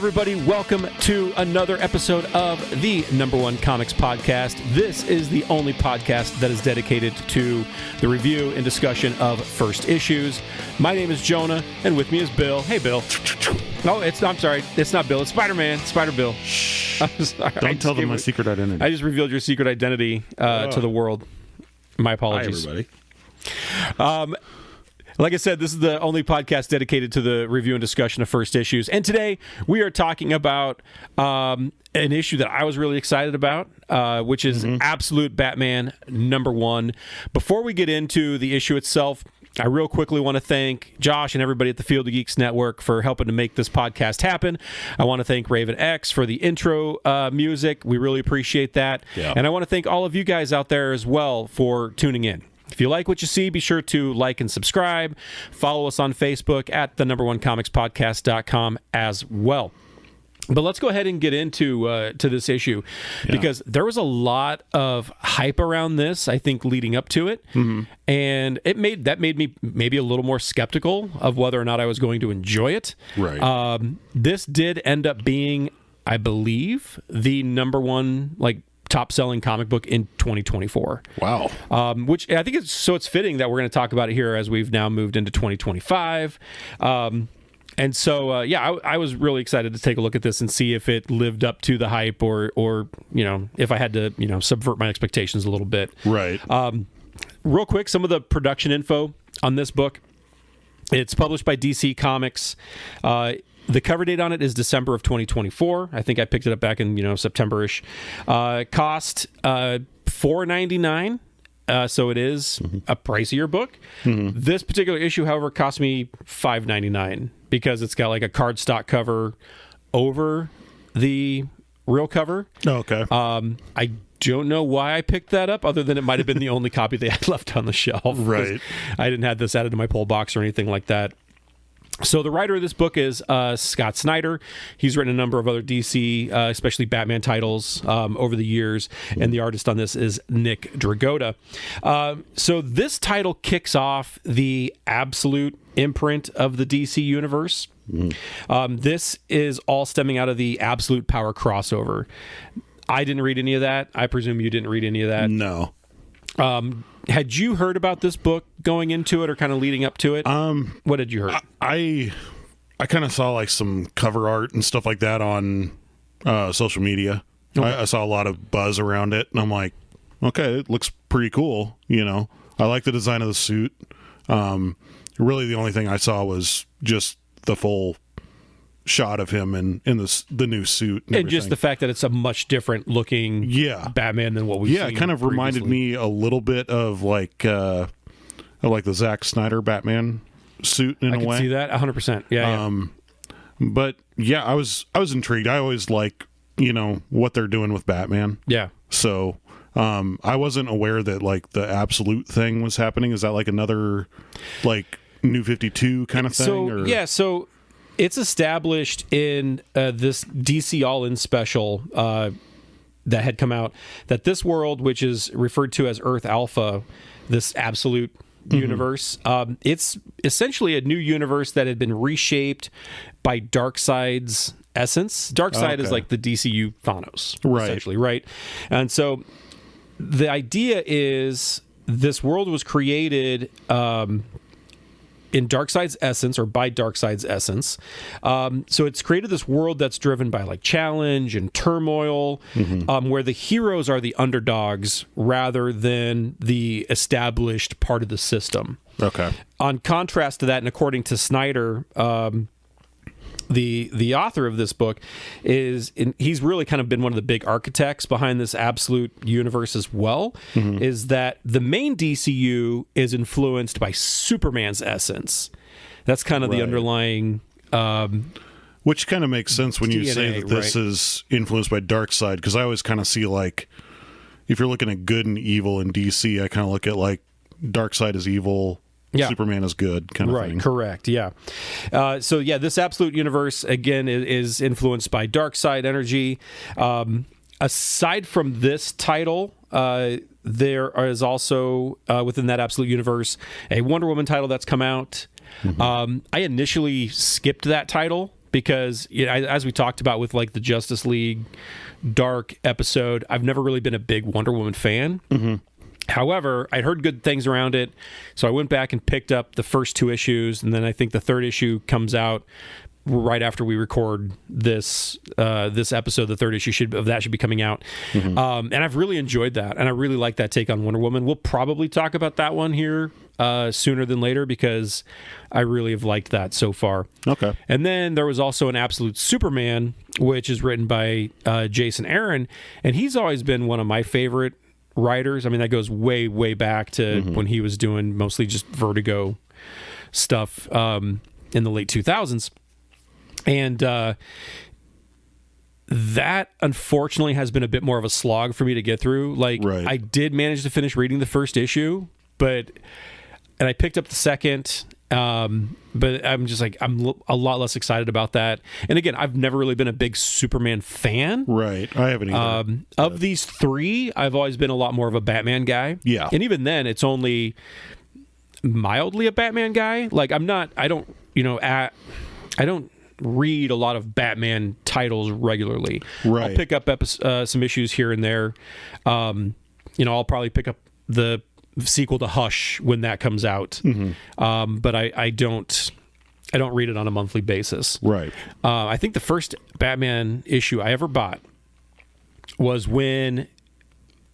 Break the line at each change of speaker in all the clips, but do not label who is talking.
everybody. Welcome to another episode of the Number One Comics Podcast. This is the only podcast that is dedicated to the review and discussion of first issues. My name is Jonah, and with me is Bill. Hey, Bill. Oh, I'm sorry. It's not Bill. It's Spider-Man. Spider-Bill. I'm sorry.
Don't tell them my secret identity.
I just revealed your secret identity to the world. My apologies.
Hi, everybody.
Like I said, this is the only podcast dedicated to the review and discussion of first issues. And today we are talking about an issue that I was really excited about, which is Absolute Batman #1. Before we get into the issue itself, I real quickly want to thank Josh and everybody at the Field of Geeks Network for helping to make this podcast happen. I want to thank Raven X for the intro music. We really appreciate that.
Yeah.
And I want to thank all of you guys out there as well for tuning in. If you like what you see, be sure to like and subscribe. Follow us on Facebook at the numberonecomicspodcast.com as well. But let's go ahead and get into to this issue because there was a lot of hype around this, I think, leading up to it. And it made me maybe a little more skeptical of whether or not I was going to enjoy it.
Right.
This did end up being, I believe, the #1 top-selling comic book in 2024.
Wow.
Which I think it's fitting that we're going to talk about it here as we've now moved into 2025. And so, I was really excited to take a look at this and see if it lived up to the hype or if I had to, subvert my expectations a little bit.
Right.
Real quick, some of the production info on this book. It's published by DC Comics. The cover date on it is December of 2024. I think I picked it up back in, September-ish. Cost $4.99. So it is a pricier book. This particular issue, however, cost me $5.99 because it's got like a cardstock cover over the real cover.
Oh, okay.
I don't know why I picked that up, other than it might have been the only copy they had left on the shelf.
Right.
I didn't have this added to my pull box or anything like that. So the writer of this book is Scott Snyder. He's written a number of other DC, especially Batman titles over the years, and the artist on this is Nick Dragotta. So this title kicks off the Absolute imprint of the DC universe. This is all stemming out of the Absolute Power crossover. I didn't read any of that. I presume you didn't read any of that.
No.
Had you heard about this book going into it or kind of leading up to it? What did you hear?
I kind of saw like some cover art and stuff like that on social media. Okay. I saw a lot of buzz around it, and I'm like, okay, it looks pretty cool. I like the design of the suit. Really, the only thing I saw was just the full shot of him in the new suit and
just the fact that it's a much different looking Batman than what we've seen.
It kind of reminded me a little bit of like the Zack Snyder Batman suit in a way. I
can see that 100%.
But I was intrigued. I always like what they're doing with Batman. So I wasn't aware that like the Absolute thing was happening. Is that like another like New 52 kind of thing?
So it's established in this DC All-In special that had come out that this world, which is referred to as Earth Alpha, this Absolute universe, it's essentially a new universe that had been reshaped by Darkseid's essence. Darkseid is like the DCU Thanos, essentially, right? And so the idea is this world was created in Darkseid's essence, or by Darkseid's essence. So it's created this world that's driven by like challenge and turmoil, where the heroes are the underdogs rather than the established part of the system.
Okay.
On contrast to that, and according to Snyder, the author of this book he's really kind of been one of the big architects behind this Absolute universe as well, is that the main DCU is influenced by Superman's essence. That's kind of the underlying
which kind of makes sense when you
DNA,
say that this is influenced by Darkseid, because I always kind of see like if you're looking at good and evil in DC, I kind of look at like Darkseid is evil, Superman is good kind of thing.
Right, correct, this Absolute universe, again, is influenced by Darkseid energy. Aside from this title, there is also, within that Absolute universe, a Wonder Woman title that's come out. I initially skipped that title because as we talked about with like the Justice League Dark episode, I've never really been a big Wonder Woman fan. However, I'd heard good things around it, so I went back and picked up the first 2 issues, and then I think the 3rd issue comes out right after we record this episode. The 3rd issue should be coming out, and I've really enjoyed that, and I really like that take on Wonder Woman. We'll probably talk about that one here sooner than later because I really have liked that so far.
Okay.
And then there was also an Absolute Superman, which is written by Jason Aaron, and he's always been one of my favorite writers. I mean, that goes way, way back to when he was doing mostly just Vertigo stuff in the late 2000s. And that, unfortunately, has been a bit more of a slog for me to get through. Like, I did manage to finish reading the first issue, and I picked up the second, but I'm just like, I'm a lot less excited about that. And again, I've never really been a big Superman fan.
Right. I haven't either.
Of these 3, I've always been a lot more of a Batman guy.
Yeah.
And even then, it's only mildly a Batman guy. Like, I don't read a lot of Batman titles regularly.
Right.
I'll pick up some issues here and there. I'll probably pick up the sequel to Hush when that comes out. But I don't read it on a monthly basis.
Right.
I think the first Batman issue I ever bought was when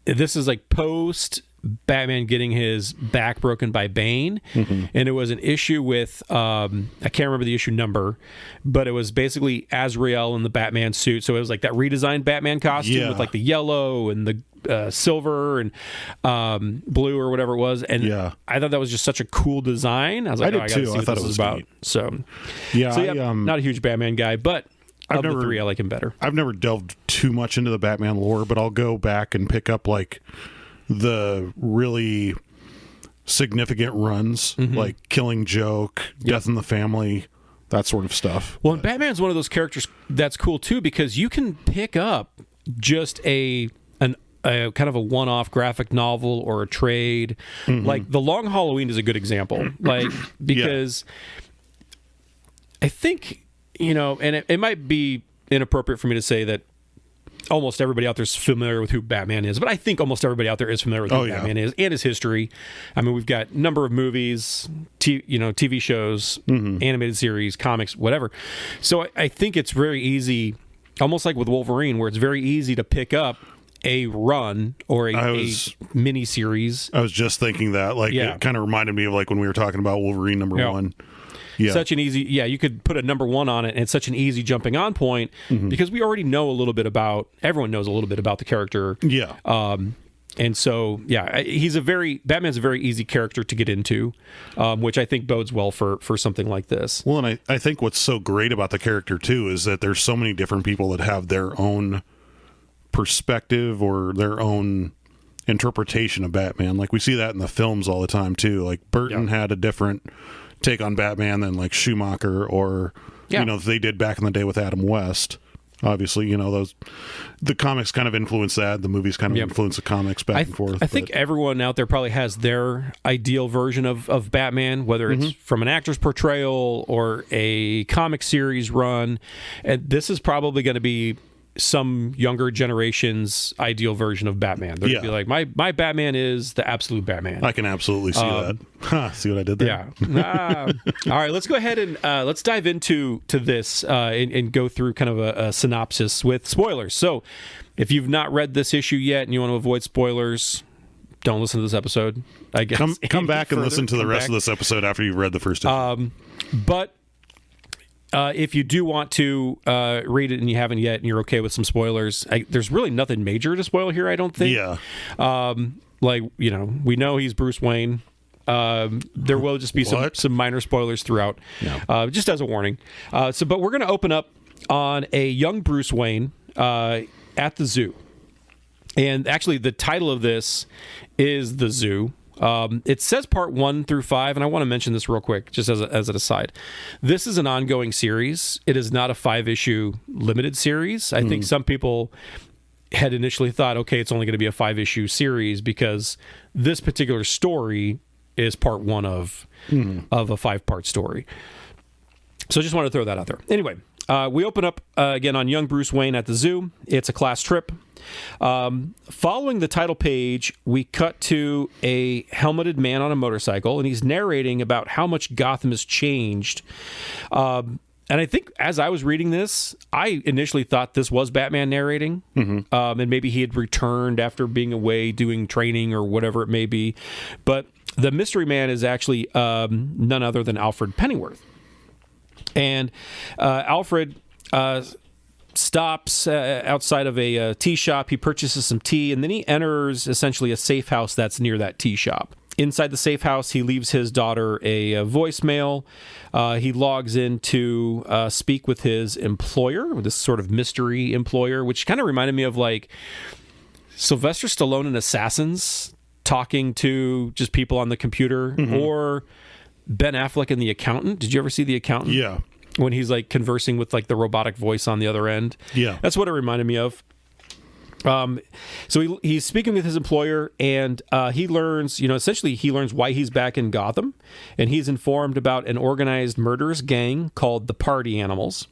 this is like post Batman getting his back broken by Bane, and it was an issue with I can't remember the issue number, but it was basically Azrael in the Batman suit. So it was like that redesigned Batman costume with like the yellow and the silver and blue or whatever it was. And I thought that was just such a cool design. I was like, I gotta see what this is about. Neat. So not a huge Batman guy, but of the 3, I like him better.
I've never delved too much into the Batman lore, but I'll go back and pick up like the really significant runs, like Killing Joke, Death in the Family, that sort of stuff.
Well, and Batman's one of those characters that's cool too, because you can pick up just a kind of a one-off graphic novel or a trade. Like The Long Halloween is a good example, like because I think and it might be inappropriate for me to say that almost everybody out there is familiar with who Batman is, but I think almost everybody out there is familiar with who Batman is and his history. I mean, we've got a number of movies, TV shows, animated series, comics, whatever. So I think it's very easy, almost like with Wolverine, where it's very easy to pick up a run or a mini series.
I was just thinking that, like, it kind of reminded me of like when we were talking about Wolverine #1.
Such an easy, you could put a #1 on it, and it's such an easy jumping on point because we already know a little bit everyone knows a little bit about the character. And so, Batman's a very easy character to get into, which I think bodes well for something like this.
Well, and I think what's so great about the character too is that there's so many different people that have their own perspective or their own interpretation of Batman. Like we see that in the films all the time too. Like Burton had a different take on Batman than like Schumacher or they did back in the day with Adam West. Obviously, the comics kind of influence that. The movies kind of influence the comics back and forth.
I think everyone out there probably has their ideal version of Batman, whether it's from an actor's portrayal or a comic series run. And this is probably going to be some younger generation's ideal version of Batman. They're going to be like, my Batman is the absolute Batman.
I can absolutely see that. See what I did there?
Yeah. All right, let's go ahead and let's dive into this and go through kind of a synopsis with spoilers. So if you've not read this issue yet and you want to avoid spoilers, don't listen to this episode, I guess.
Come back and listen to the rest of this episode after you've read the first issue.
But if you do want to read it and you haven't yet and you're okay with some spoilers, there's really nothing major to spoil here, I don't think. We know he's Bruce Wayne. There will just be some minor spoilers throughout, just as a warning. But we're going to open up on a young Bruce Wayne at the zoo. And actually, the title of this is The Zoo. It says part 1 through 5, and I want to mention this real quick, just as an aside. This is an ongoing series. It is not a 5-issue limited series. I think some people had initially thought, okay, it's only going to be a 5-issue series because this particular story is part 1 of a 5-part story. So I just wanted to throw that out there. Anyway, We open up again on young Bruce Wayne at the zoo. It's a class trip. Following the title page, we cut to a helmeted man on a motorcycle, and he's narrating about how much Gotham has changed. And I think as I was reading this, I initially thought this was Batman narrating, and maybe he had returned after being away doing training or whatever it may be. But the mystery man is actually none other than Alfred Pennyworth. And Alfred stops outside of a tea shop. He purchases some tea, and then he enters essentially a safe house that's near that tea shop. Inside the safe house, he leaves his daughter a voicemail. He logs in to speak with his employer, this sort of mystery employer, which kind of reminded me of like Sylvester Stallone in Assassins talking to just people on the computer, or Ben Affleck in The Accountant. Did you ever see The Accountant?
Yeah.
When he's like conversing with like the robotic voice on the other end.
Yeah.
That's what it reminded me of. So he's speaking with his employer, and he learns, essentially he learns why he's back in Gotham, and he's informed about an organized murderous gang called the Party Animals.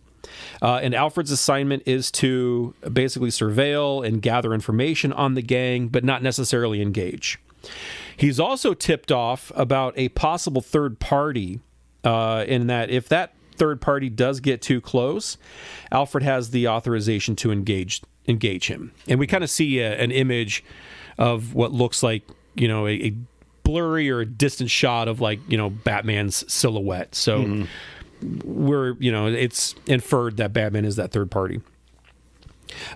And Alfred's assignment is to basically surveil and gather information on the gang, but not necessarily engage. He's also tipped off about a possible third party, in that if that third party does get too close, Alfred has the authorization to engage him. And we kind of see an image of what looks like, a blurry or a distant shot of like, Batman's silhouette. So it's inferred that Batman is that third party.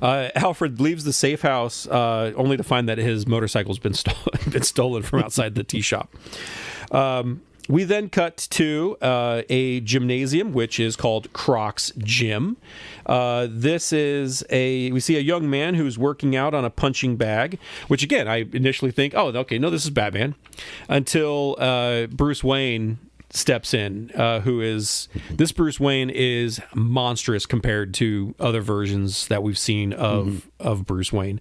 Alfred leaves the safe house only to find that his motorcycle's been stolen from outside the tea shop. We then cut to a gymnasium, which is called Croc's Gym. We see a young man who's working out on a punching bag, which again, I initially think, this is Batman, until Bruce Wayne steps in, this Bruce Wayne is monstrous compared to other versions that we've seen of Bruce Wayne.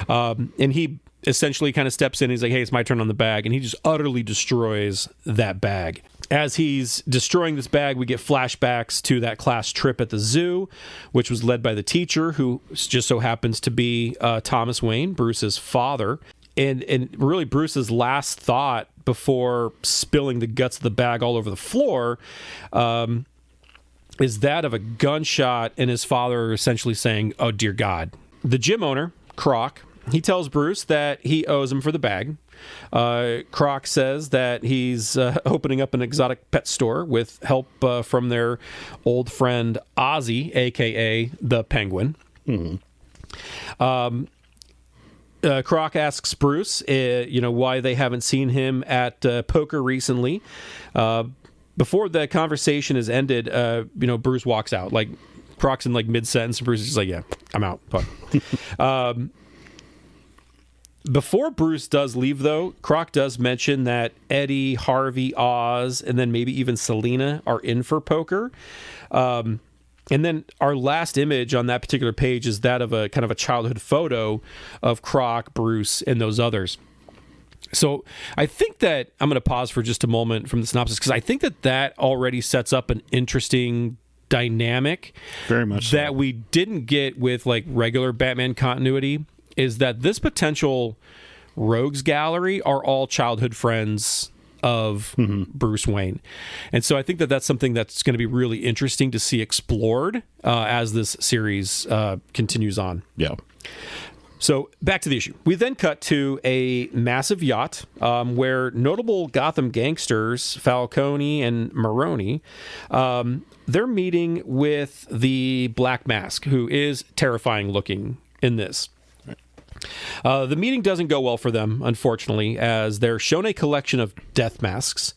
And he essentially kind of steps in. He's like, hey, it's my turn on the bag. And he just utterly destroys that bag. As he's destroying this bag, we get flashbacks to that class trip at the zoo, which was led by the teacher, who just so happens to be Thomas Wayne, Bruce's father. And really Bruce's last thought before spilling the guts of the bag all over the floor is that of a gunshot and his father essentially saying, oh, dear God. The gym owner, Croc, he tells Bruce that he owes him for the bag. Croc says that he's opening up an exotic pet store with help from their old friend Ozzy, a.k.a. the Penguin. Croc asks Bruce, why they haven't seen him at poker recently. Before the conversation is ended, Bruce walks out. Like, Croc's in like mid-sentence, and Bruce is just like, yeah, I'm out. Before Bruce does leave, though, Croc does mention that Eddie, Harvey, Oz, and then maybe even Selina are in for poker. And then our last image on that particular page is that of a kind of a childhood photo of Croc, Bruce, and those others. So I think that I'm going to pause for just a moment from the synopsis, because I think that already sets up an interesting dynamic.
Very much
that
so.
We didn't get with like regular Batman continuity, is that this potential rogues gallery are all childhood friends of Bruce Wayne. And so I think that's something that's going to be really interesting to see explored as this series continues on.
Yeah.
So back to the issue. We then cut to a massive yacht where notable Gotham gangsters, Falcone and Maroni, they're meeting with the Black Mask, who is terrifying looking in this. The meeting doesn't go well for them, unfortunately, as they're shown a collection of death masks.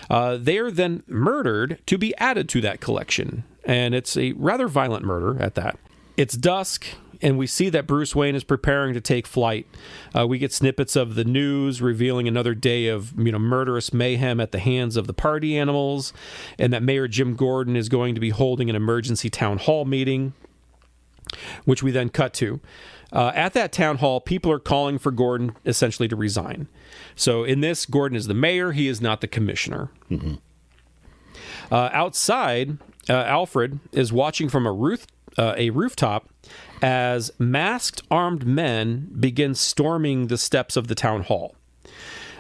They are then murdered to be added to that collection, and it's a rather violent murder at that. It's dusk, and we see that Bruce Wayne is preparing to take flight. We get snippets of the news revealing another day of murderous mayhem at the hands of the Party Animals, and that Mayor Jim Gordon is going to be holding an emergency town hall meeting, which we then cut to. At that town hall, people are calling for Gordon essentially to resign. So in this, Gordon is the mayor. He is not the commissioner. Outside, Alfred is watching from a rooftop as masked armed men begin storming the steps of the town hall.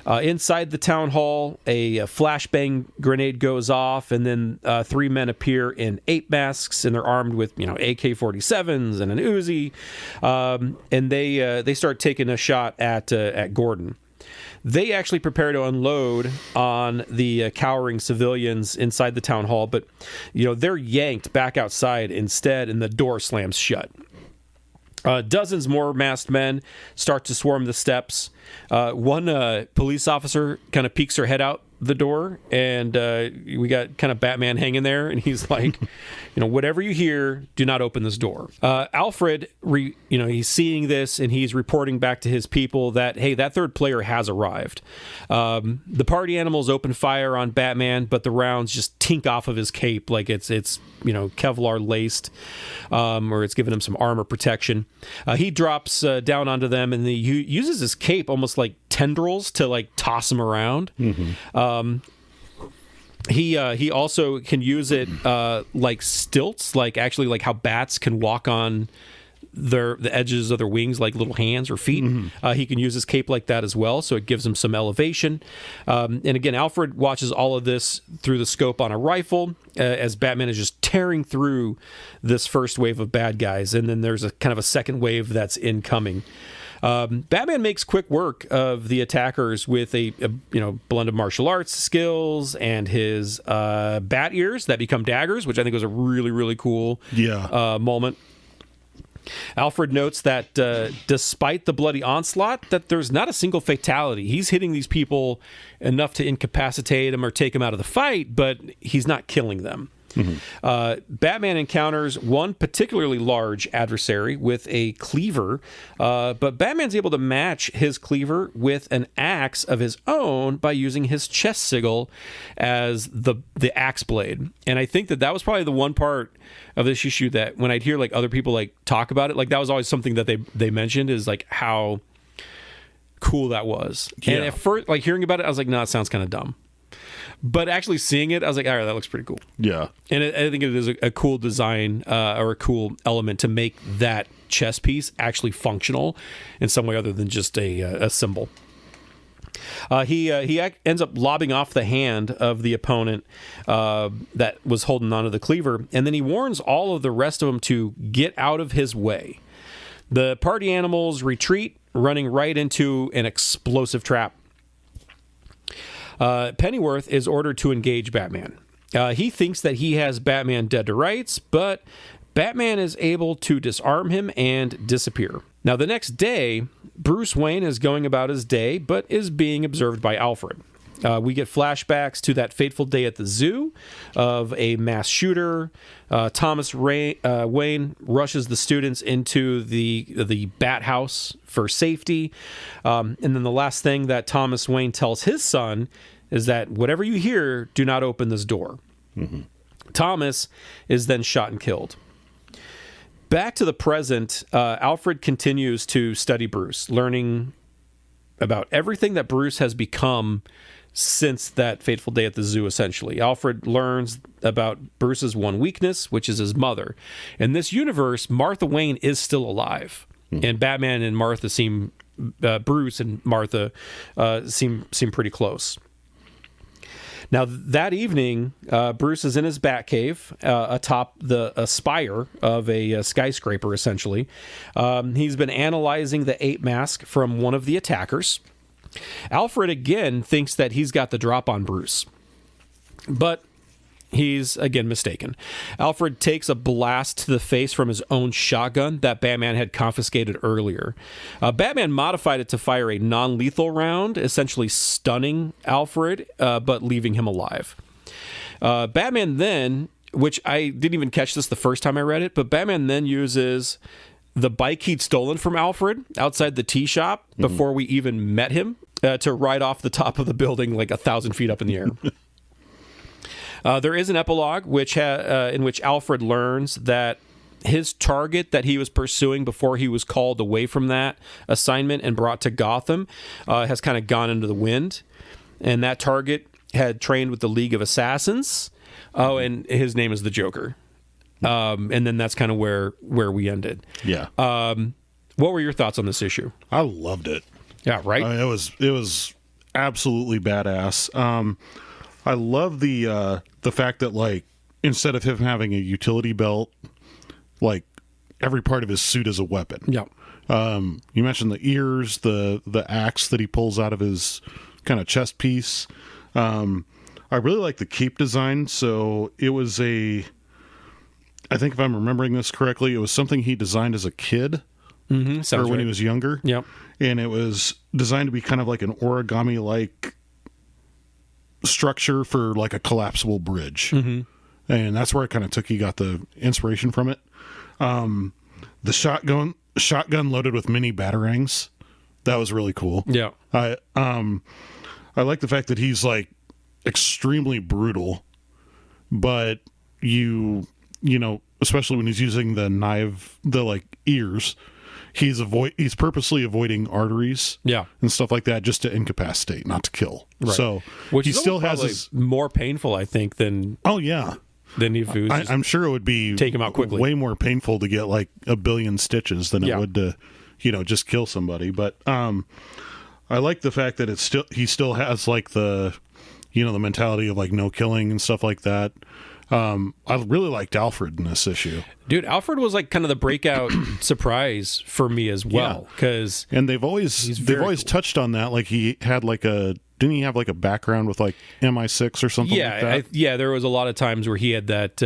Inside the town hall, a flashbang grenade goes off, and then 3 men appear in ape masks, and they're armed with, AK-47s and an Uzi, and they start taking a shot at Gordon. They actually prepare to unload on the cowering civilians inside the town hall, but they're yanked back outside instead, and the door slams shut. Dozens more masked men start to swarm the steps. One police officer kind of peeks her head out the door, and we got kind of Batman hanging there, and he's like, whatever you hear, do not open this door. Alfred, he's seeing this, and he's reporting back to his people that, hey, that third player has arrived. The party animals open fire on Batman, but the rounds just tink off of his cape like it's Kevlar laced, or it's giving him some armor protection. He drops down onto them, and he uses his cape almost like tendrils to like toss him around. He also can use it like stilts, like how bats can walk on the edges of their wings like little hands or feet. He can use his cape like that as well, so it gives him some elevation. And again, Alfred watches all of this through the scope on a rifle as Batman is just tearing through this first wave of bad guys, and then there's a kind of a second wave that's incoming. Batman makes quick work of the attackers with a blend of martial arts skills and his bat ears that become daggers, which I think was a really, really cool moment. Alfred notes that despite the bloody onslaught, that there's not a single fatality. He's hitting these people enough to incapacitate them or take them out of the fight, but he's not killing them. Batman encounters one particularly large adversary with a cleaver, but Batman's able to match his cleaver with an axe of his own by using his chest sigil as the axe blade. And I think that was probably the one part of this issue that when I'd hear like other people like talk about it, like that was always something that they mentioned, is like how cool that was. Yeah. And at first, like hearing about it, I was like, no, it sounds kind of dumb. But actually seeing it, I was like, all right, that looks pretty cool. Yeah. And I think it is a cool design or a cool element to make that chess piece actually functional in some way other than just a symbol. He ends up lobbing off the hand of the opponent that was holding onto the cleaver, and then he warns all of the rest of them to get out of his way. The party animals retreat, running right into an explosive trap. Pennyworth is ordered to engage Batman. He thinks that he has Batman dead to rights, but Batman is able to disarm him and disappear. Now, the next day, Bruce Wayne is going about his day, but is being observed by Alfred. We get flashbacks to that fateful day at the zoo of a mass shooter. Thomas Wayne rushes the students into the bat house for safety. And then the last thing that Thomas Wayne tells his son is that whatever you hear, do not open this door. Thomas is then shot and killed. Back to the present, Alfred continues to study Bruce, learning about everything that Bruce has become since that fateful day at the zoo, essentially. Alfred learns about Bruce's one weakness, which is his mother. In this universe, Martha Wayne is still alive. And Batman and Martha Bruce and Martha seem pretty close. Now, that evening, Bruce is in his Batcave atop a spire of a skyscraper, essentially. He's been analyzing the ape mask from one of the attackers. Alfred again thinks that he's got the drop on Bruce, but he's again mistaken. Alfred takes a blast to the face from his own shotgun that Batman had confiscated earlier. Batman modified it to fire a non-lethal round, essentially stunning Alfred, but leaving him alive. Batman then, which I didn't even catch this the first time I read it, but Batman then uses the bike he'd stolen from Alfred outside the tea shop before we even met him to ride off the top of the building like 1,000 feet up in the air. There is an epilogue in which Alfred learns that his target that he was pursuing before he was called away from that assignment and brought to Gotham has kind of gone into the wind. And that target had trained with the League of Assassins Oh, and his name is the Joker. And then that's kind of where we ended.
Yeah.
What were your thoughts on this issue?
I loved it.
Yeah, right?
It was absolutely badass. I love the fact that, like, instead of him having a utility belt, like, every part of his suit is a weapon.
Yeah.
You mentioned the ears, the axe that he pulls out of his kind of chest piece. I really like the cape design. So it was I think if I'm remembering this correctly, it was something he designed as a kid.
Mm-hmm.
Or when he was younger.
Yep.
And it was designed to be kind of like an origami-like structure for like a collapsible bridge. Mm-hmm. And that's where I kind of he got the inspiration from it. The shotgun loaded with mini batarangs. That was really cool.
Yeah.
I like the fact that he's like extremely brutal, but you know, especially when he's using the knife, the like ears, he's purposely avoiding arteries,
Yeah.
and stuff like that, just to incapacitate, not to kill.
Right.
So
Which
he
is
still
almost
has
probably more painful, I think, than if he was just
I'm sure it would be
take him out quickly.
way more painful to get like a billion stitches than
Yeah.
it would to, just kill somebody. But I like the fact that he still has like the, the mentality of like no killing and stuff like that. I really liked Alfred in this issue.
Dude, Alfred was like kind of the breakout surprise for me as well, because
and they've always
cool.
touched on that. Like he had like didn't he have like a background with like MI6 or something like that?
There was a lot of times where he had that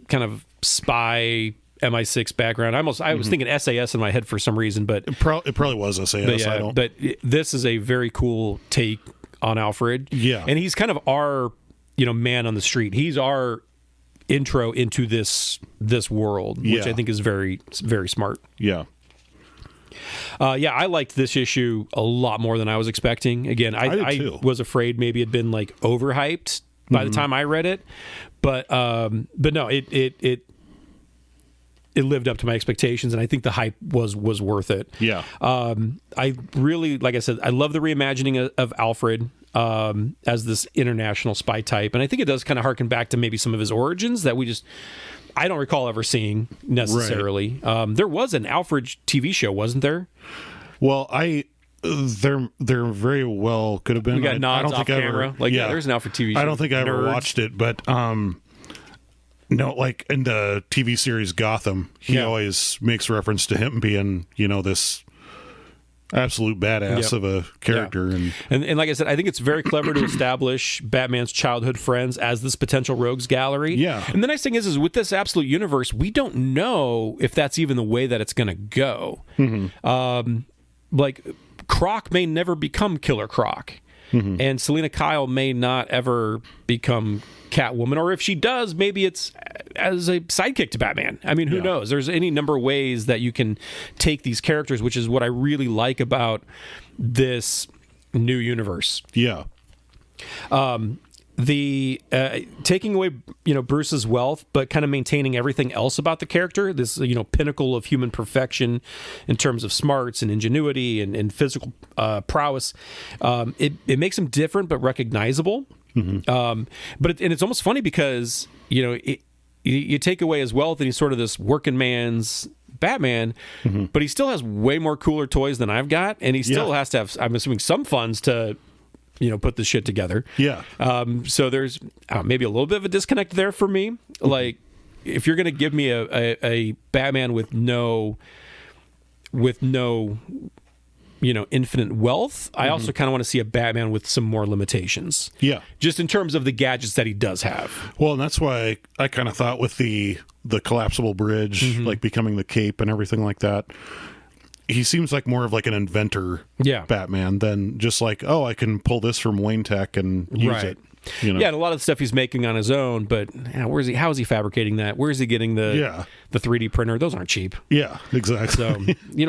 kind of spy MI6 background. I was thinking SAS in my head for some reason, but
It probably was SAS.
but this is a very cool take on Alfred.
Yeah.
And he's kind of our, man on the street. He's our intro into this world, which I think is very, very smart.
Yeah.
I liked this issue a lot more than I was expecting. Again, I was afraid maybe it'd been like overhyped by the time I read it, but no, it lived up to my expectations, and I think the hype was worth it.
Yeah.
I really, like I said, I love the reimagining of Alfred as this international spy type, and I think it does kind of harken back to maybe some of his origins that I don't recall ever seeing necessarily. Right. There was an Alfred TV show, wasn't there?
Well, there very well could have been.
We got nods off camera. There's an Alfred TV show.
I don't think I ever watched it, but no, like in the TV series Gotham, he always makes reference to him being, this absolute badass of a character.
Yeah. And like I said, I think it's very clever to establish Batman's childhood friends as this potential rogues gallery.
Yeah.
And the nice thing is with this absolute universe, we don't know if that's even the way that it's going to go. Mm-hmm. Like Croc may never become Killer Croc. Mm-hmm. And Selena Kyle may not ever become Catwoman, or if she does, maybe it's as a sidekick to Batman. I mean, who knows? There's any number of ways that you can take these characters, which is what I really like about this new universe.
Yeah.
The taking away, Bruce's wealth, but kind of maintaining everything else about the character, this, pinnacle of human perfection in terms of smarts and ingenuity and physical prowess. It makes him different but recognizable. Mm-hmm. But it's almost funny because, you take away his wealth and he's sort of this working man's Batman, but he still has way more cooler toys than I've got, and he still has to have, I'm assuming, some funds to put this shit together.
Yeah.
So there's maybe a little bit of a disconnect there for me. Like, if you're going to give me a Batman with no infinite wealth, I also kind of want to see a Batman with some more limitations.
Yeah.
Just in terms of the gadgets that he does have.
Well, and that's why I kind of thought with the collapsible bridge, like becoming the cape and everything like that, he seems like more of like an inventor Batman than just like, oh, I can pull this from Wayne Tech and use it.
Yeah, and a lot of the stuff he's making on his own, but how is he fabricating that? Where is he getting the 3D printer? Those aren't cheap.
Yeah, exactly.
So,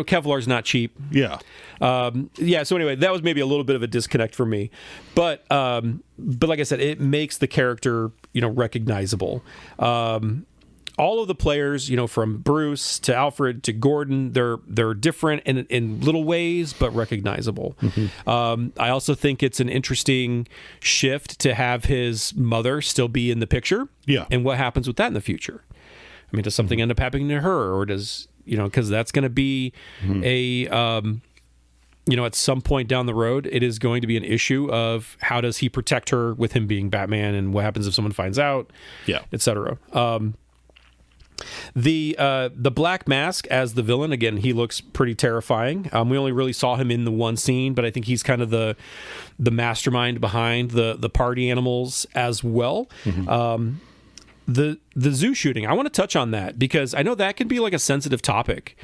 Kevlar's not cheap.
Yeah.
So anyway, that was maybe a little bit of a disconnect for me. But like I said, it makes the character, recognizable. all of the players, from Bruce to Alfred to Gordon, they're different in little ways, but recognizable. I also think it's an interesting shift to have his mother still be in the picture.
Yeah.
And what happens with that in the future? I mean, does something end up happening to her, or does, because that's going to be a, at some point down the road, it is going to be an issue of how does he protect her with him being Batman, and what happens if someone finds out, et cetera. The Black Mask as the villain, again, he looks pretty terrifying. We only really saw him in the one scene, but I think he's kind of the mastermind behind the party animals as well. The zoo shooting, I want to touch on that because I know that can be like a sensitive topic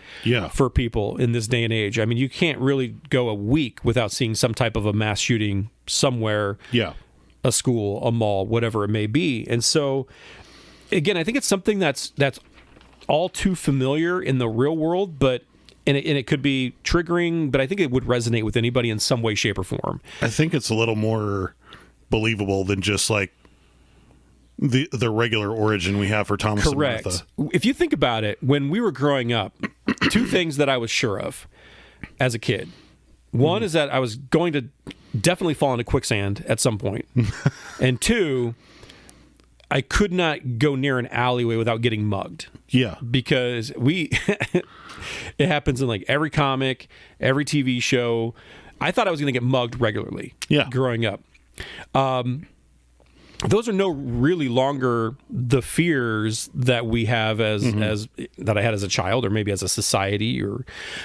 for people in this day and age. I mean, you can't really go a week without seeing some type of a mass shooting somewhere, a school, a mall, whatever it may be. And so, again, I think it's something that's all too familiar in the real world, but and it could be triggering, but I think it would resonate with anybody in some way, shape, or form.
I think it's a little more believable than just like the regular origin we have for Thomas and Martha.
If you think about it, when we were growing up, two things that I was sure of as a kid. One is that I was going to definitely fall into quicksand at some point. And two, I could not go near an alleyway without getting mugged.
Yeah.
Because it happens in like every comic, every TV show. I thought I was going to get mugged regularly growing up. Those are no really longer the fears that we have as that I had as a child or maybe as a society,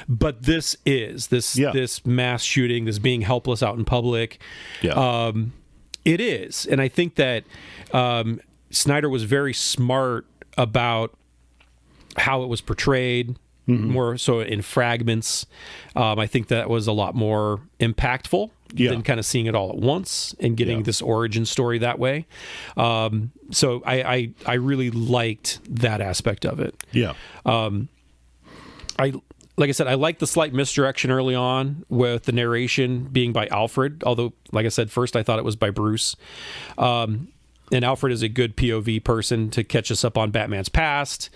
but this is this mass shooting, this being helpless out in public. It is. And I think that Snyder was very smart about how it was portrayed, more so in fragments. I think that was a lot more impactful than kind of seeing it all at once and getting this origin story that way. So I really liked that aspect of it. Like I said, I like the slight misdirection early on with the narration being by Alfred, although, like I said, first I thought it was by Bruce. And Alfred is a good POV person to catch us up on Batman's past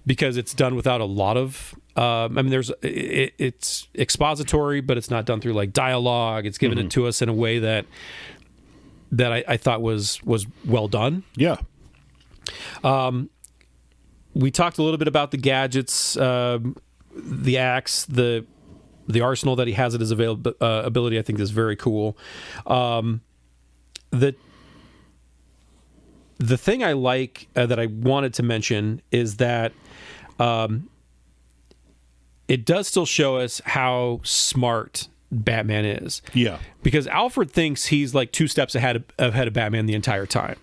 because it's done without a lot of... it's expository, but it's not done through like dialogue. It's given it to us in a way that I thought was well done. We talked a little bit about the gadgets, the axe, the arsenal that he has at his ability. I think is very cool. The thing I like that I wanted to mention is that it does still show us how smart Batman is. Because Alfred thinks he's like 2 steps ahead of Batman the entire time.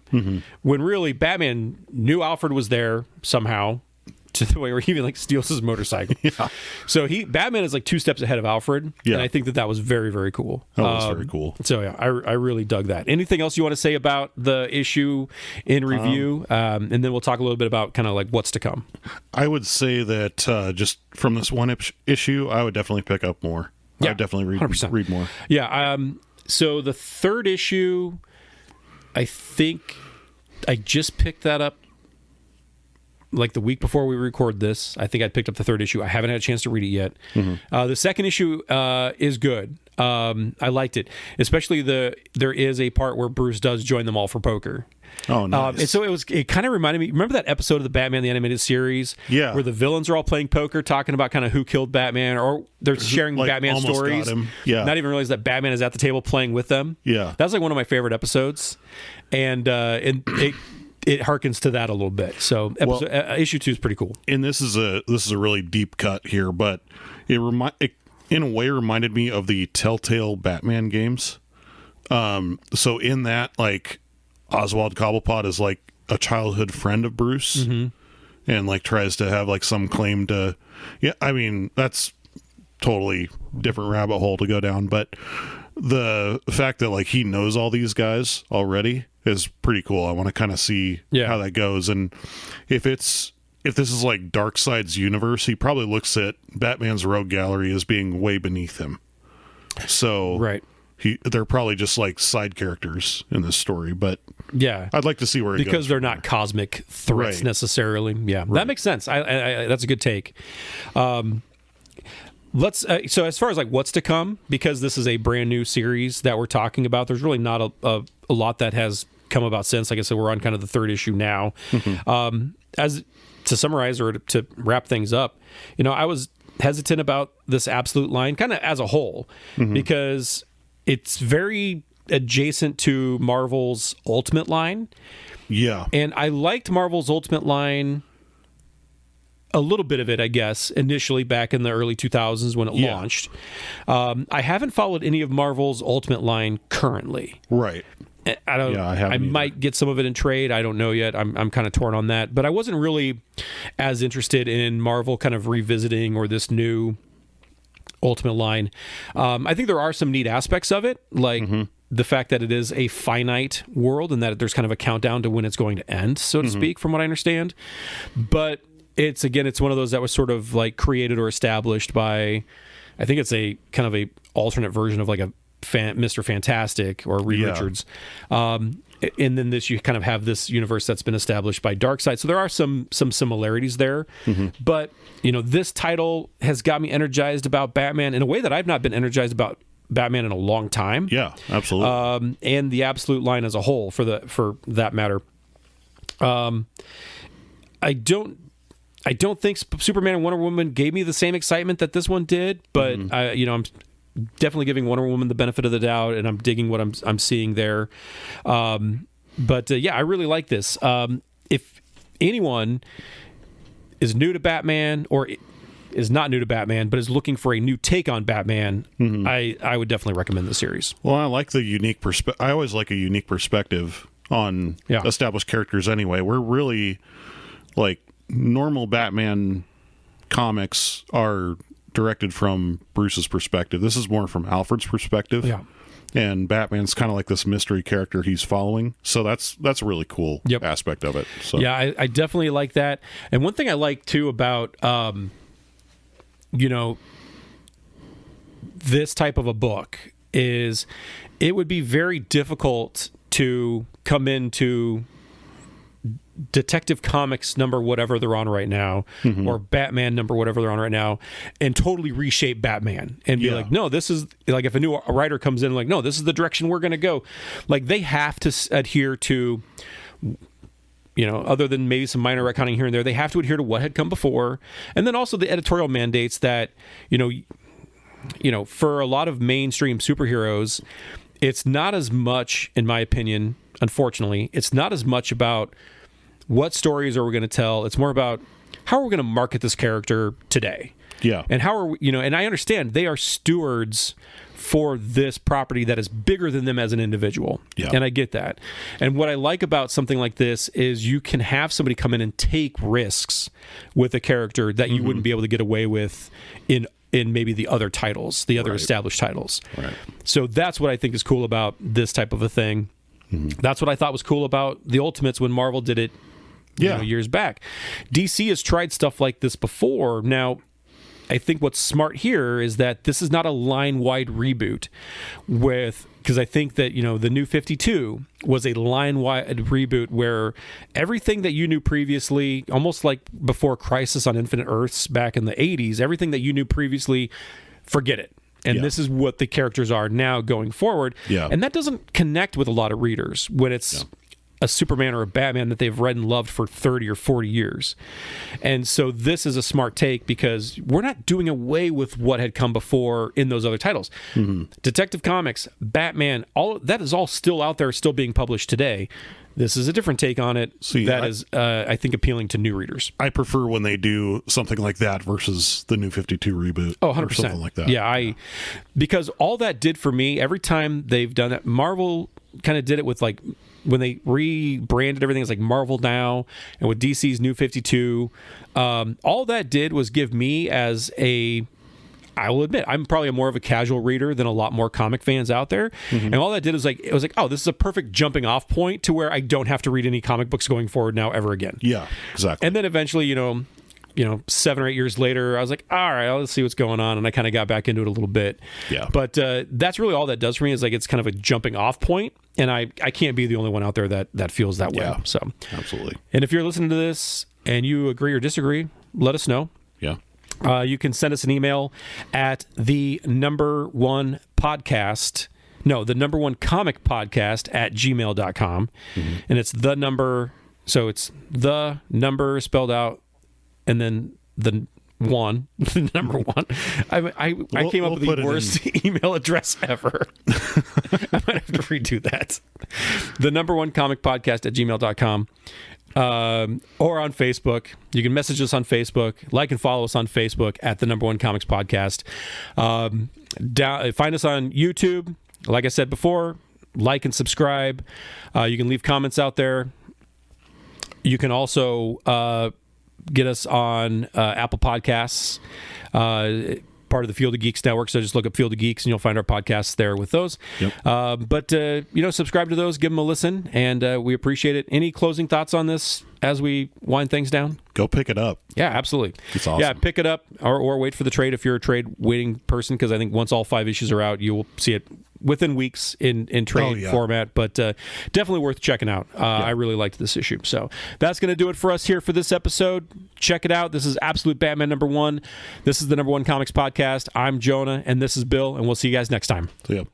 When really Batman knew Alfred was there somehow, to the way where he even like steals his motorcycle. So Batman is like 2 steps ahead of Alfred. And I think that was very, very cool.
That was very cool.
So I really dug that. Anything else you want to say about the issue in review? And then we'll talk a little bit about kind of like what's to come.
I would say that just from this one issue, I would definitely pick up more. I would definitely read more.
So the third issue, I think I just picked that up like the week before we record this. I think I picked up the third issue. I haven't had a chance to read it yet. The second issue is good. I liked it, especially there is a part where Bruce does join them all for poker.
Oh, nice.
And so it kind of reminded me, remember that episode of the Batman the Animated Series where the villains are all playing poker, talking about kind of who killed Batman, or they're sharing like Batman stories. Not even realize that Batman is at the table playing with them. That's like one of my favorite episodes. And it harkens to that a little bit. So issue 2 is pretty cool.
And this is a really deep cut here, but it in a way reminded me of the Telltale Batman games. So in that, like, Oswald Cobblepot is like a childhood friend of Bruce, and like tries to have like some claim to. I mean, that's totally different rabbit hole to go down, but the fact that like he knows all these guys already is pretty cool. I want to kind of see how that goes, and if this is like Darkseid's universe, he probably looks at Batman's rogue gallery as being way beneath him. So they're probably just like side characters in this story, but
Yeah.
I'd like to see where it goes.
Because they're not cosmic threats
Right.
necessarily. Yeah, that makes sense. I that's a good take. Let's so as far as like what's to come, because this is a brand new series that we're talking about. There's really not a lot that has come about since. Like I said, we're on kind of the third issue now. As to summarize or to wrap things up, I was hesitant about this Absolute line, kind of as a whole, because it's very adjacent to Marvel's Ultimate line.
Yeah.
And I liked Marvel's Ultimate line, a little bit of it, I guess, initially back in the early 2000s when it launched. I haven't followed any of Marvel's Ultimate line currently.
Right.
I don't.
Yeah, I haven't either.
might get some of it in trade. I don't know yet. I'm kind of torn on that. But I wasn't really as interested in Marvel kind of revisiting or this new Ultimate line. I think there are some neat aspects of it, like the fact that it is a finite world and that there's kind of a countdown to when it's going to end, so to speak, from what I understand. But it's one of those that was sort of like created or established by, I think it's a kind of a alternate version of like a Mr. Fantastic or Reed Richards. And then you kind of have this universe that's been established by Darkseid. So there are some similarities there. But, this title has got me energized about Batman in a way that I've not been energized about Batman in a long time.
Yeah, absolutely.
And the Absolute line as a whole, for that matter. I don't think Superman and Wonder Woman gave me the same excitement that this one did, but I'm definitely giving Wonder Woman the benefit of the doubt, and I'm digging what I'm seeing there. But I really like this. If anyone is new to Batman or is not new to Batman, but is looking for a new take on Batman, I would definitely recommend the series.
Well, I like the unique perspective. I always like a unique perspective on established characters anyway. We're really like normal Batman comics are directed from Bruce's perspective. This is more from Alfred's perspective.
Yeah.
And Batman's kind of like this mystery character he's following. So that's a really cool aspect of it. So
yeah, I definitely like that. And one thing I like too about this type of a book is it would be very difficult to come into Detective Comics number whatever they're on right now, or Batman number whatever they're on right now, and totally reshape Batman and be like, no, this is like, if a new writer comes in like, no, this is the direction we're going to go. Like, they have to adhere to, other than maybe some minor retconning here and there, they have to adhere to what had come before, and then also the editorial mandates that for a lot of mainstream superheroes, it's not as much, in my opinion, unfortunately, it's not as much about what stories are we going to tell. It's more about how are we going to market this character today.
Yeah.
And how are we, and I understand they are stewards for this property that is bigger than them as an individual.
Yeah.
And I get that. And what I like about something like this is you can have somebody come in and take risks with a character that you wouldn't be able to get away with in maybe the other titles, the other established titles.
Right.
So that's what I think is cool about this type of a thing. That's what I thought was cool about the Ultimates when Marvel did it years back. DC has tried stuff like this before. Now, I think what's smart here is that this is not a line-wide reboot because I think that, the New 52 was a line-wide reboot where everything that you knew previously, almost like before Crisis on Infinite Earths back in the 80s, everything that you knew previously, forget it. And this is what the characters are now going forward.
Yeah.
And that doesn't connect with a lot of readers when it's a Superman or a Batman that they've read and loved for 30 or 40 years. And so this is a smart take because we're not doing away with what had come before in those other titles. Detective Comics, Batman, all that is all still out there, still being published today. This is a different take on it is, I think, appealing to new readers.
I prefer when they do something like that versus the New 52 reboot.
Oh, 100%.
Or something like that.
Yeah, because all that did for me, every time they've done that, Marvel kind of did it with like, when they rebranded everything as like Marvel Now, and with DC's New 52, all that did was give me I will admit, I'm probably more of a casual reader than a lot more comic fans out there. And all that did is it was like, oh, this is a perfect jumping off point to where I don't have to read any comic books going forward now ever again.
Yeah, exactly.
And then eventually, 7 or 8 years later, I was like, all right, let's see what's going on. And I kind of got back into it a little bit.
Yeah.
But that's really all that does for me, is like it's kind of a jumping off point. And I can't be the only one out there that feels that way.
Yeah.
So
Absolutely.
And if you're listening to this and you agree or disagree, let us know.
Yeah.
You can send us an email at the number one comic podcast at gmail.com. Mm-hmm. And it's the number. So it's the number spelled out and then the one, the number one. I came up with the worst email address ever. I might have to redo that. The number one comic podcast at gmail.com. Or on Facebook. You can message us on Facebook, like and follow us on Facebook at the number one comics podcast. Find us on YouTube. Like I said before, like and subscribe. You can leave comments out there. You can also get us on Apple Podcasts, part of the Field of Geeks network. So just look up Field of Geeks and you'll find our podcasts there with those.
Yep.
But subscribe to those, give them a listen, and we appreciate it. Any closing thoughts on this as we wind things down?
Go pick it up.
Yeah, absolutely.
It's awesome.
Yeah, pick it up or wait for the trade if you're a trade waiting person, because I think once all 5 issues are out, you will see it within weeks in trade format, but definitely worth checking out. I really liked this issue. So that's going to do it for us here for this episode. Check it out. This is Absolute Batman number 1. This is the number one comics podcast. I'm Jonah, and this is Bill, and we'll see you guys next time.
See ya.